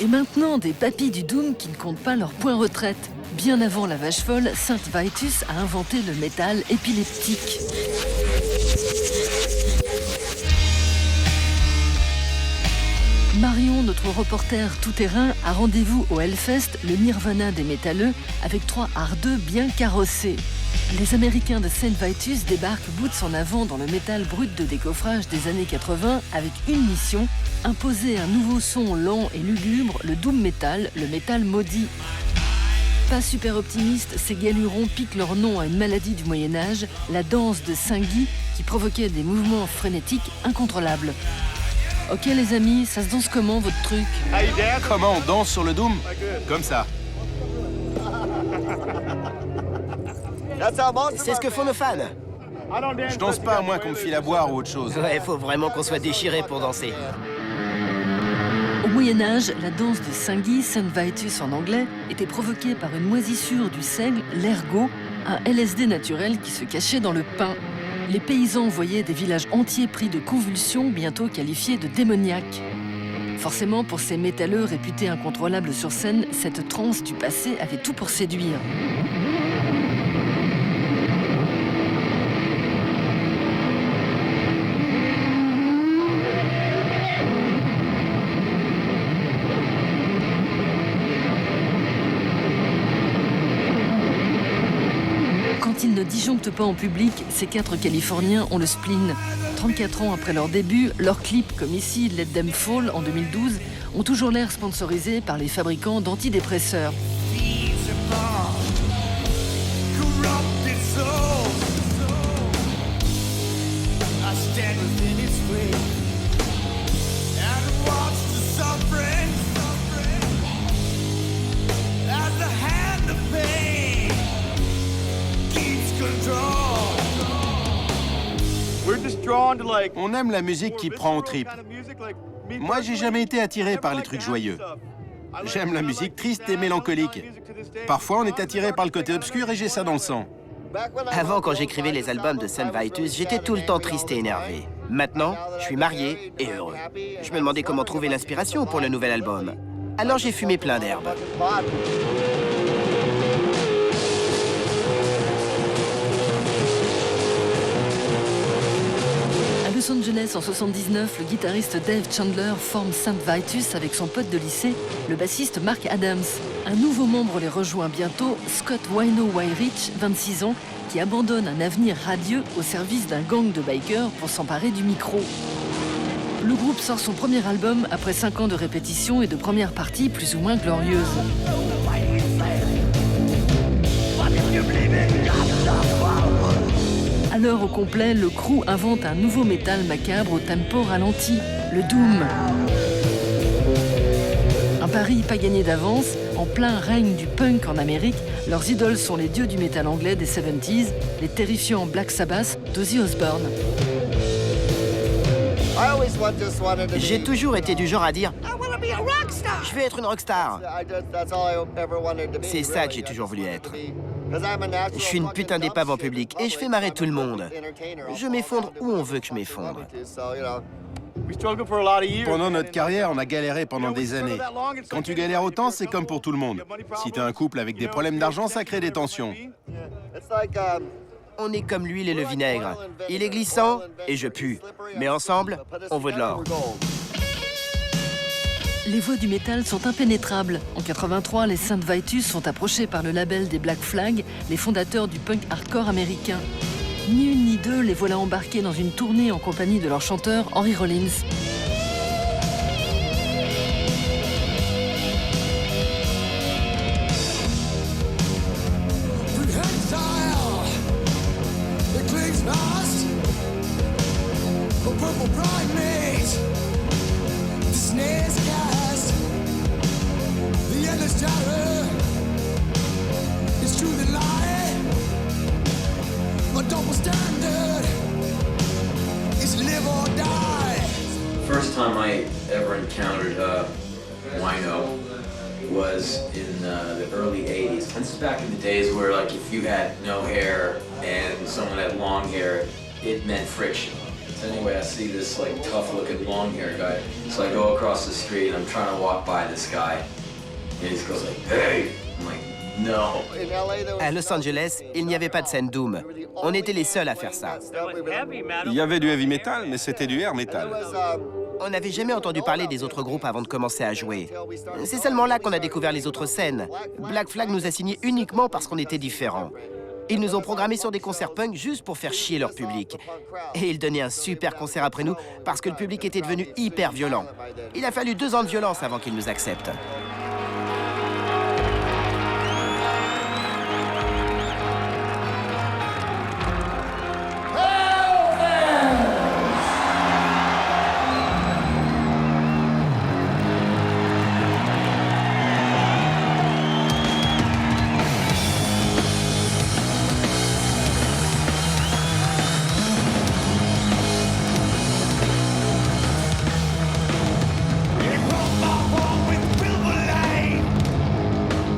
Et maintenant, des papis du doom qui ne comptent pas leur point retraite. Bien avant la vache folle, Saint Vitus a inventé le métal épileptique. Marion, notre reporter tout-terrain, a rendez-vous au Hellfest, le Nirvana des métalleux, avec 3 ardeux bien carrossés. Les Américains de Saint Vitus débarquent boots en avant dans le métal brut de décoffrage des années 80 avec une mission, imposer un nouveau son lent et lugubre, le doom metal, le métal maudit. Pas super optimistes, ces galurons piquent leur nom à une maladie du Moyen-Âge, la danse de Saint-Guy, qui provoquait des mouvements frénétiques incontrôlables. Ok les amis, ça se danse comment votre truc? Comment on danse sur le doom? Comme ça. C'est ce que font nos fans. Je danse pas à moins qu'on me file à boire ou autre chose. Ouais, faut vraiment qu'on soit déchiré pour danser. Au Moyen-Âge, la danse de Saint-Guy, Saint Vitus en anglais, était provoquée par une moisissure du seigle, l'ergot, un LSD naturel qui se cachait dans le pain. Les paysans voyaient des villages entiers pris de convulsions, bientôt qualifiés de démoniaques. Forcément, pour ces métalleux réputés incontrôlables sur scène, cette transe du passé avait tout pour séduire. Quand ils ne disjonctent pas en public, ces 4 Californiens ont le spleen. 34 ans après leur début, leurs clips, comme ici Let Them Fall en 2012, ont toujours l'air sponsorisés par les fabricants d'antidépresseurs. On aime la musique qui prend aux tripes. Moi, j'ai jamais été attiré par les trucs joyeux. J'aime la musique triste et mélancolique. Parfois, on est attiré par le côté obscur et j'ai ça dans le sang. Avant, quand j'écrivais les albums de Saint Vitus, j'étais tout le temps triste et énervé. Maintenant, je suis marié et heureux. Je me demandais comment trouver l'inspiration pour le nouvel album. Alors j'ai fumé plein d'herbes. À Los Angeles, en 79, le guitariste Dave Chandler forme Saint Vitus avec son pote de lycée, le bassiste Mark Adams. Un nouveau membre les rejoint bientôt, Scott Wino Wyrich, 26 ans, qui abandonne un avenir radieux au service d'un gang de bikers pour s'emparer du micro. Le groupe sort son premier album après 5 ans de répétition et de premières parties plus ou moins glorieuses. Alors au complet, le crew invente un nouveau métal macabre au tempo ralenti, le doom. Un pari pas gagné d'avance, en plein règne du punk en Amérique, leurs idoles sont les dieux du métal anglais des 70s, les terrifiants Black Sabbath d'Ozzy Osbourne. J'ai toujours été du genre à dire « Je vais être une rockstar ». C'est ça que j'ai toujours voulu être. Je suis une putain d'épave en public et je fais marrer tout le monde. Je m'effondre où on veut que je m'effondre. Pendant notre carrière, on a galéré pendant des années. Quand tu galères autant, c'est comme pour tout le monde. Si t'as un couple avec des problèmes d'argent, ça crée des tensions. On est comme l'huile et le vinaigre. Il est glissant et je pue. Mais ensemble, on vaut de l'or. Les voix du métal sont impénétrables. En 83, les Saint Vitus sont approchés par le label des Black Flag, les fondateurs du punk hardcore américain. Ni une ni deux, les voilà embarqués dans une tournée en compagnie de leur chanteur Henry Rollins. First time I ever encountered Wino was in the early 80s. And this is back in the days where, like, if you had no hair and someone had long hair, it meant friction. So anyway, I see this like tough-looking long-haired guy. So I go across the street and I'm trying to walk by this guy. And he just goes like, "Hey!" I'm like, "No." À Los Angeles, il n'y avait pas de scène Doom. On était les seuls à faire ça. Il y avait du heavy metal, mais c'était du air metal. On n'avait jamais entendu parler des autres groupes avant de commencer à jouer. C'est seulement là qu'on a découvert les autres scènes. Black Flag nous a signés uniquement parce qu'on était différents. Ils nous ont programmés sur des concerts punk juste pour faire chier leur public. Et ils donnaient un super concert après nous parce que le public était devenu hyper violent. Il a fallu 2 ans de violence avant qu'ils nous acceptent.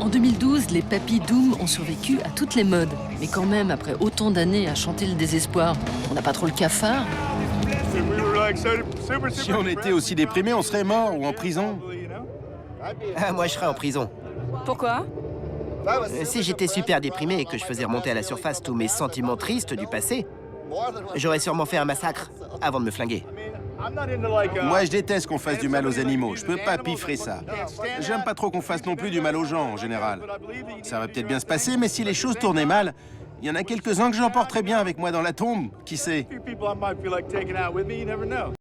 En 2012, les Papy Doom ont survécu à toutes les modes. Mais quand même, après autant d'années à chanter le désespoir, on n'a pas trop le cafard? Si on était aussi déprimés, on serait mort ou en prison. Ah, moi, je serais en prison. Pourquoi? Si j'étais super déprimé et que je faisais remonter à la surface tous mes sentiments tristes du passé, j'aurais sûrement fait un massacre avant de me flinguer. Moi, je déteste qu'on fasse du mal aux animaux. Je peux pas piffrer ça. J'aime pas trop qu'on fasse non plus du mal aux gens, en général. Ça va peut-être bien se passer, mais si les choses tournaient mal, il y en a quelques-uns que j'emporterais bien avec moi dans la tombe. Qui sait?